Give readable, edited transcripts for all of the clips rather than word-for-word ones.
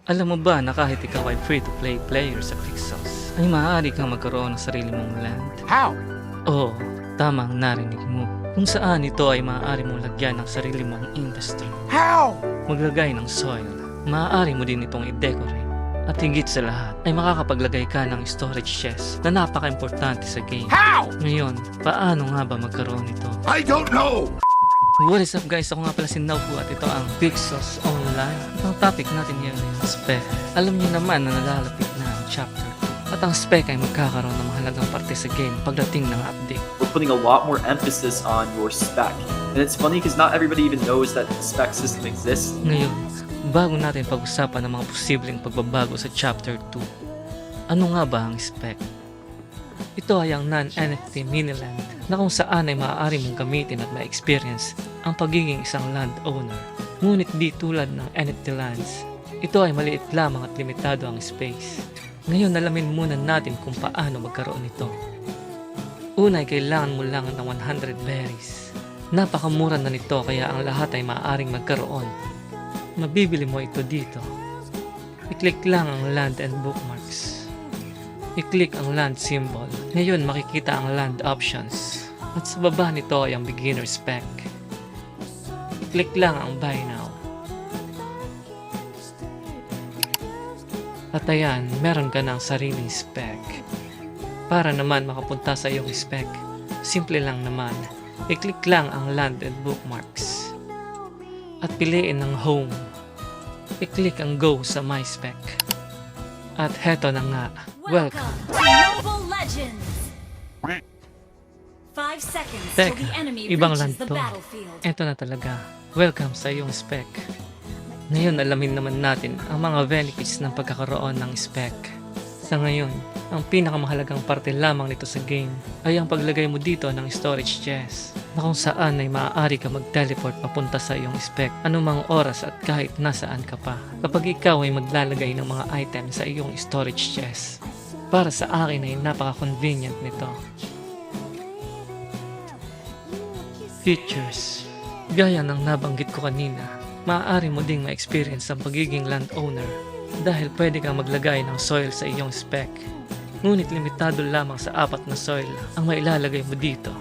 Alam mo ba na kahit ikaw ay free-to-play player sa Pixels, ay maaari kang magkaroon ng sarili mong land? How? Oo, tama ang narinig mo. Kung saan ito ay maaari mong lagyan ng sarili mong industry. How? Maglagay ng soil, maaari mo din itong i-decorate. At higit sa lahat, ay makakapaglagay ka ng storage chest na napaka-importante sa game. How? Ngayon, paano nga ba magkaroon nito? I don't know! What is up guys? Ako nga pala si Naupo at ito ang Pixels Online. Ang topic natin ngayon ay ang Speck. Alam niyo naman na nalalapit na ang Chapter 2. At ang Speck ay magkakaroon ng mahalagang parte sa game pagdating ng update. We're putting a lot more emphasis on your spec. And it's funny because not everybody even knows that the spec system exists. Ngayon, bago natin pag-usapan ang mga posibleng pagbabago sa Chapter 2, ano nga ba ang Speck? Ito ay ang non-NFT mini-land na kung saan ay maaari mong gamitin at ma-experience ang pagiging isang landowner. Ngunit di tulad ng NFT lands, ito ay maliit lamang at limitado ang space. Ngayon alamin muna natin kung paano magkaroon nito. Una ay kailangan mo lang ng 100 berries. Napakamura na nito kaya ang lahat ay maaaring magkaroon. Mabibili mo ito dito. I-click lang ang land and bookmarks. I-click ang land symbol. Ngayon makikita ang land options. At sa baba nito ay ang beginner spec. Click lang ang buy now. At ayan, meron ka ng sariling spec. Para naman makapunta sa iyong spec, simple lang naman. I-click lang ang land and bookmarks. At piliin ang home. I-click ang go sa my spec. At heto na nga. Welcome to Mobile Legends! 5 seconds till Teka, the enemy ibang reaches land the to. battlefield. Eto na talaga. Welcome sa iyong spec. Ngayon alamin naman natin ang mga benefits ng pagkakaroon ng spec. Sa ngayon, ang pinakamahalagang parte lamang nito sa game ay ang paglagay mo dito ng storage chest na kung saan ay maaari ka mag-teleport papunta sa iyong spec anumang oras at kahit nasaan ka pa kapag ikaw ay maglalagay ng mga items sa iyong storage chest. Para sa akin ay napaka-convenient nito. Features. Gaya ng nabanggit ko kanina, maaari mo ding ma-experience ang pagiging landowner dahil pwede kang maglagay ng soil sa iyong spec. Ngunit limitado lamang sa 4 na soil ang mailalagay mo dito.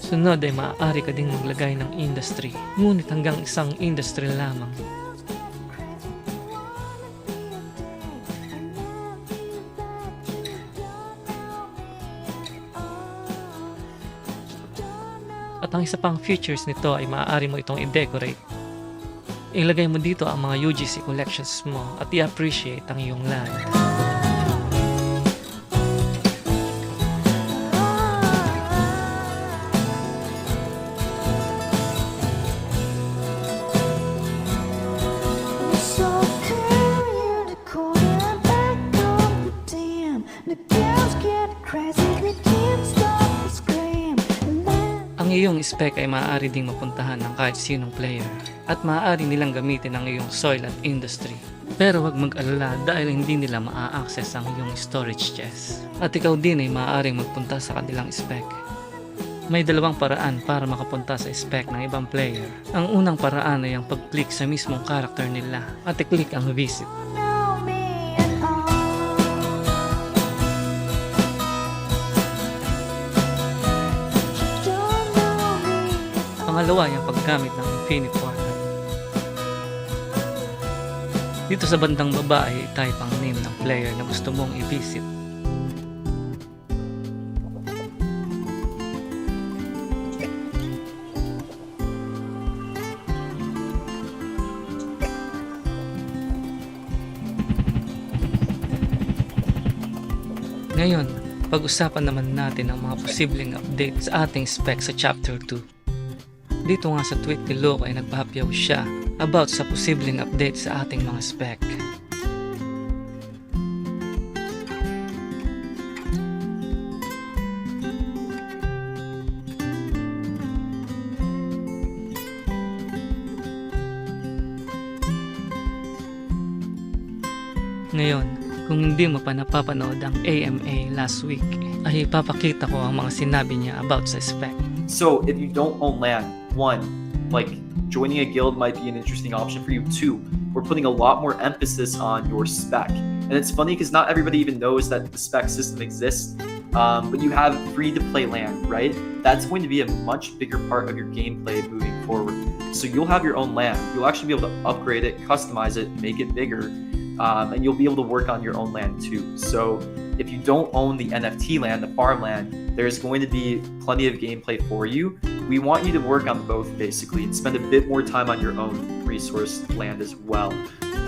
Sunod ay maaari ka ding maglagay ng industry, ngunit hanggang isang industry lamang. At ang isa pang features nito ay maaari mo itong i-decorate. Ilagay mo dito ang mga UGC collections mo at i-appreciate ang iyong land. Ang iyong spec ay maaari ding mapuntahan ng kahit sinong player at maaari nilang gamitin ang iyong soil at industry. Pero huwag mag-alala dahil hindi nila maa-access ang iyong storage chest. At ikaw din ay maaaring magpunta sa kanilang spec. May dalawang paraan para makapunta sa spec ng ibang player. Ang unang paraan ay ang pag-click sa mismong character nila at i-click ang visit. Pangalawa ay ang paggamit ng infinite portal. Dito sa bandang baba ay type ang name ng player na gusto mong i-visit. Ngayon, pag-usapan naman natin ang mga posibleng update sa ating spec sa Chapter 2. Dito nga sa tweet ni Lok ay nagpahapyaw siya about sa posibleng update sa ating mga spec. Ngayon, kung hindi mo pa napapanood ang AMA last week, ay ipapakita ko ang mga sinabi niya about sa spec. So if you don't own land, one, like joining a guild might be an interesting option for you. Two, we're putting a lot more emphasis on your spec. And it's funny because not everybody even knows that the spec system exists, but you have free-to-play land, right? That's going to be a much bigger part of your gameplay moving forward. So you'll have your own land. You'll actually be able to upgrade it, customize it, make it bigger, and you'll be able to work on your own land too. So if you don't own the NFT land, the farmland, there's going to be plenty of gameplay for you. We want you to work on both basically and spend a bit more time on your own resource land as well.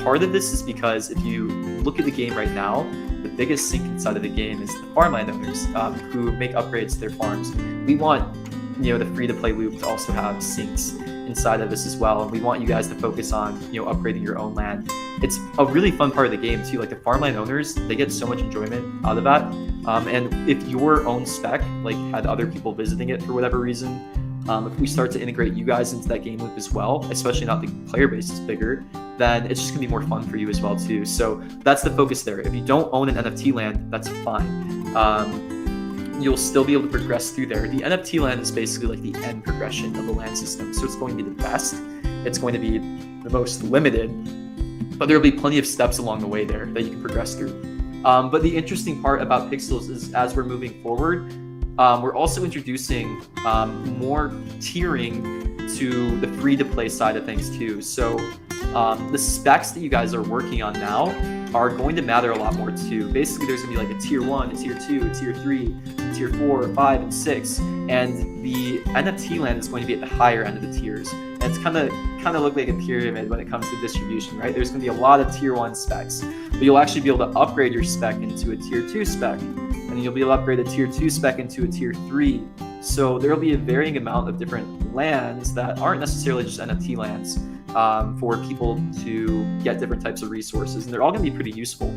Part of this is because if you look at the game right now, the biggest sink inside of the game is the farmland owners who make upgrades to their farms. We want the free-to-play loop to also have sinks inside of this as well, and we want you guys to focus on upgrading your own land. It's a really fun part of the game too. Like the farmland owners, they get so much enjoyment out of that, and if your own spec like had other people visiting it for whatever reason, if we start to integrate you guys into that game loop as well, especially now the player base is bigger, then it's just gonna be more fun for you as well too. So that's the focus there. If you don't own an NFT land, that's fine. You'll still be able to progress through there. The NFT land is basically like the end progression of the land system. So it's going to be the best. It's going to be the most limited, but there'll be plenty of steps along the way there that you can progress through. But the interesting part about Pixels is as we're moving forward, we're also introducing more tiering to the free-to-play side of things too. So the specs that you guys are working on now are going to matter a lot more too. Basically, there's gonna be like a tier 1, a tier 2, a tier 3, a tier 4, 5, and 6, and the NFT land is going to be at the higher end of the tiers. And it's kind of look like a pyramid when it comes to distribution, right? There's gonna be a lot of tier 1 specs, but you'll actually be able to upgrade your spec into a tier 2 spec, and then you'll be able to upgrade a tier 2 spec into a tier 3. So there will be a varying amount of different lands that aren't necessarily just NFT lands for people to get different types of resources, and they're all going to be pretty useful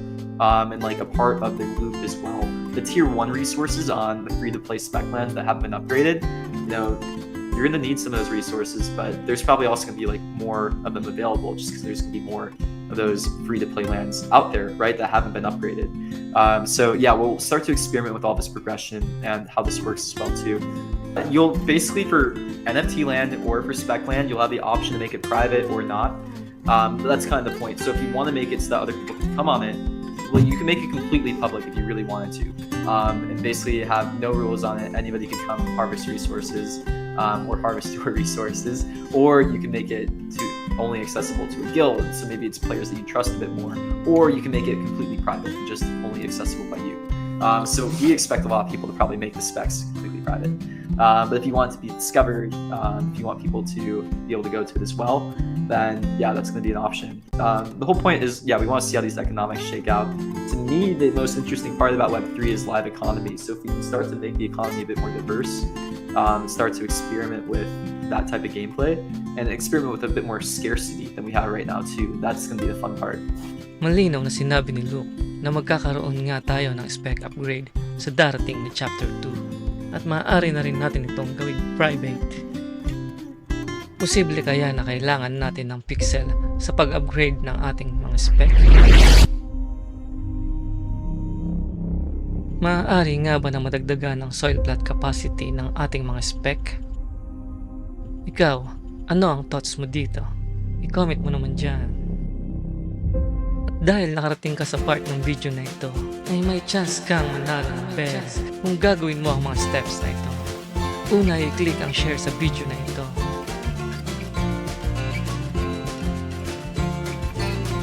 and like a part of the loop as well. The tier 1 resources on the free-to-play spec lands that haven't been upgraded, you're going to need some of those resources, but there's probably also going to be like more of them available just because there's going to be more of those free-to-play lands out there, right, that haven't been upgraded. So yeah, we'll start to experiment with all this progression and how this works as well too. You'll basically, for NFT land or for spec land, you'll have the option to make it private or not. But that's kind of the point. So if you want to make it so that other people can come on it, well, you can make it completely public if you really wanted to, and basically have no rules on it. Anybody can come harvest resources or harvest your resources, or you can make it to only accessible to a guild, so maybe it's players that you trust a bit more, or you can make it completely private and just only accessible by you. So we expect a lot of people to probably make the specs completely private. But if you want it to be discovered, if you want people to be able to go to it as well, then yeah, that's going to be an option. The whole point is, yeah, we want to see how these economics shake out. To me, the most interesting part about Web3 is live economy. So if we can start to make the economy a bit more diverse, start to experiment with that type of gameplay, and experiment with a bit more scarcity than we have right now too, that's going to be the fun part. Malinaw na sinabi ni Luke na magkakaroon nga tayo ng spec upgrade sa darating na Chapter 2 at maaari na rin natin itong gawing private. Posible kaya na kailangan natin ng pixel sa pag-upgrade ng ating mga spec? Maaari nga ba na madagdagan ng soil plot capacity ng ating mga spec? Ikaw, ano ang thoughts mo dito? I-comment mo naman dyan. Dahil nakarating ka sa part ng video na ito, ay may chance kang manalo ng bell kung gagawin mo ang mga steps na ito. Una, i-click ang share sa video na ito.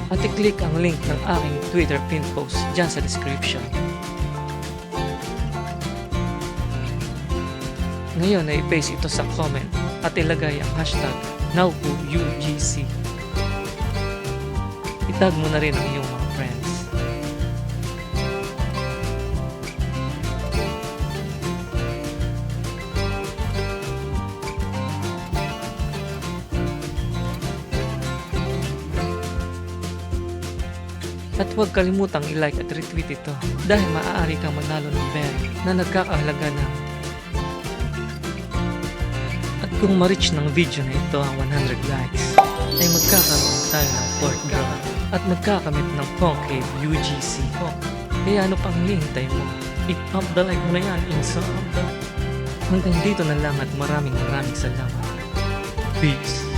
At i-click ang link ng aking Twitter pin post dyan sa description. Ngayon ay i-paste ito sa comment at ilagay ang hashtag #NowWhoUGC. Itag mo na rin ang iyong mga friends. At huwag kalimutang i-like at retweet ito dahil maaari kang manalo ng bell na nagkakahalaga ng. At kung ma-reach ng video na ito ang 100 likes, ay magkakaroon tayo ng fourth draw at magkakamit ng concave UGC. Kaya ano pang hinihintay mo? I-pump the like mo na yan, inso. Hanggang dito na lang at maraming salamat. Peace.